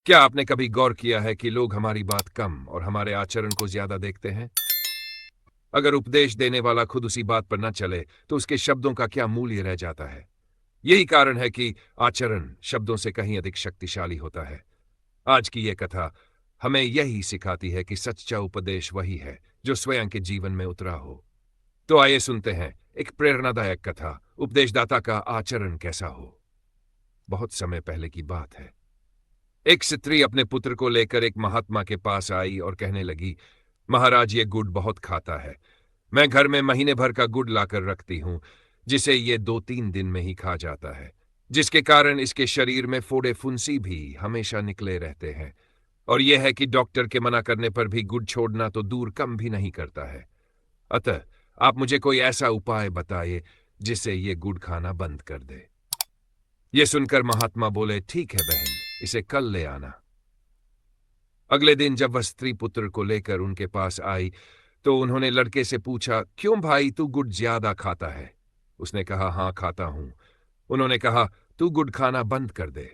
क्या आपने कभी गौर किया है कि लोग हमारी बात कम और हमारे आचरण को ज्यादा देखते हैं? अगर उपदेश देने वाला खुद उसी बात पर न चले तो उसके शब्दों का क्या मूल्य रह जाता है? यही कारण है कि आचरण शब्दों से कहीं अधिक शक्तिशाली होता है। आज की यह कथा हमें यही सिखाती है कि सच्चा उपदेश वही है जो स्वयं के जीवन में उतरा हो। तो आइए सुनते हैं एक प्रेरणादायक कथा, उपदेशदाता का आचरण कैसा हो। बहुत समय पहले की बात है। एक स्त्री अपने पुत्र को लेकर एक महात्मा के पास आई और कहने लगी, महाराज, ये गुड़ बहुत खाता है। मैं घर में महीने भर का गुड़ लाकर रखती हूं, जिसे ये 2-3 दिन में ही खा जाता है, जिसके कारण इसके शरीर में फोड़े फुंसी भी हमेशा निकले रहते हैं। और यह है कि डॉक्टर के मना करने पर भी गुड़ छोड़ना तो दूर कम भी नहीं करता है। अतः आप मुझे कोई ऐसा उपाय बताइए जिससे ये गुड़ खाना बंद कर दे। ये सुनकर महात्मा बोले, ठीक है बहन, इसे कल ले आना। अगले दिन जब वह स्त्री पुत्र को लेकर उनके पास आई तो उन्होंने लड़के से पूछा, क्यों भाई, तू गुड़ ज्यादा खाता है? उसने कहा, हाँ खाता हूं। उन्होंने कहा, तू गुड़ खाना बंद कर दे,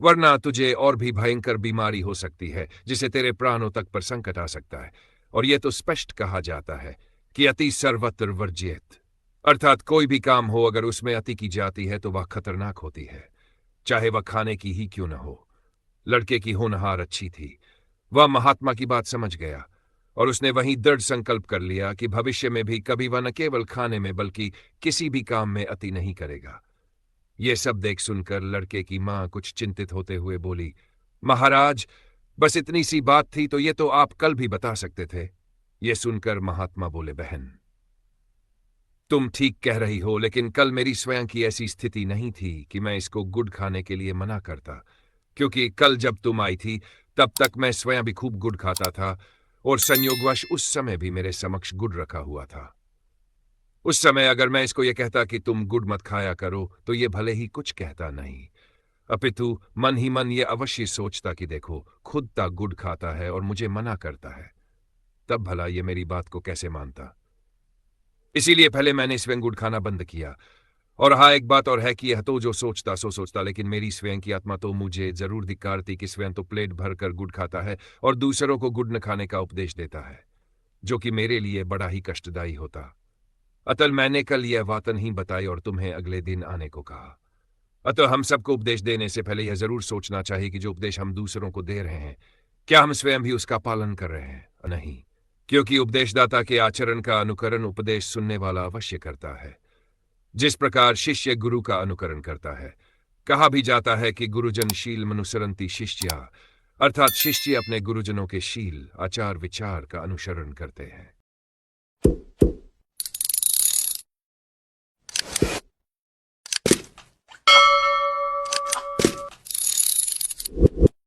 वरना तुझे और भी भयंकर बीमारी हो सकती है जिसे तेरे प्राणों तक पर संकट आ सकता है। और यह तो स्पष्ट कहा जाता है कि अति सर्वत्र वर्ज्येत, अर्थात कोई भी काम हो अगर उसमें अति की जाती है तो वह खतरनाक होती है, चाहे वह खाने की ही क्यों न हो। लड़के की होनहार अच्छी थी। वह महात्मा की बात समझ गया और उसने वहीं दृढ़ संकल्प कर लिया कि भविष्य में भी कभी वह न केवल खाने में बल्कि किसी भी काम में अति नहीं करेगा। यह सब देख सुनकर लड़के की मां कुछ चिंतित होते हुए बोली, महाराज, बस इतनी सी बात थी तो ये तो आप कल भी बता सकते थे। यह सुनकर महात्मा बोले, बहन, तुम ठीक कह रही हो, लेकिन कल मेरी स्वयं की ऐसी स्थिति नहीं थी कि मैं इसको गुड़ खाने के लिए मना करता, क्योंकि कल जब तुम आई थी तब तक मैं स्वयं भी खूब गुड़ खाता था और संयोगवश उस समय भी मेरे समक्ष गुड़ रखा हुआ था। उस समय अगर मैं इसको यह कहता कि तुम गुड़ मत खाया करो तो ये भले ही कुछ कहता नहीं, अपितु मन ही मन ये अवश्य सोचता कि देखो, खुद तक गुड़ खाता है और मुझे मना करता है, तब भला ये मेरी बात को कैसे मानता। इसीलिए पहले मैंने स्वयं गुड़ खाना बंद किया। और हाँ, एक बात और है कि यह तो जो सोचता सो सोचता, लेकिन मेरी स्वयं की आत्मा तो मुझे जरूर धिक्कारती कि स्वयं तो प्लेट भर कर गुड़ खाता है और दूसरों को गुड़ न खाने का उपदेश देता है, जो कि मेरे लिए बड़ा ही कष्टदायी होता। अतः मैंने कल यह बात नहीं बताई और तुम्हें अगले दिन आने को कहा। अतः हम सबको उपदेश देने से पहले यह जरूर सोचना चाहिए कि जो उपदेश हम दूसरों को दे रहे हैं, क्या हम स्वयं भी उसका पालन कर रहे हैं? नहीं, क्योंकि उपदेशदाता के आचरण का अनुकरण उपदेश सुनने वाला अवश्य करता है, जिस प्रकार शिष्य गुरु का अनुकरण करता है। कहा भी जाता है कि गुरुजन शील मनुसरंती शिष्या, अर्थात शिष्य अपने गुरुजनों के शील, आचार, विचार का अनुसरण करते हैं।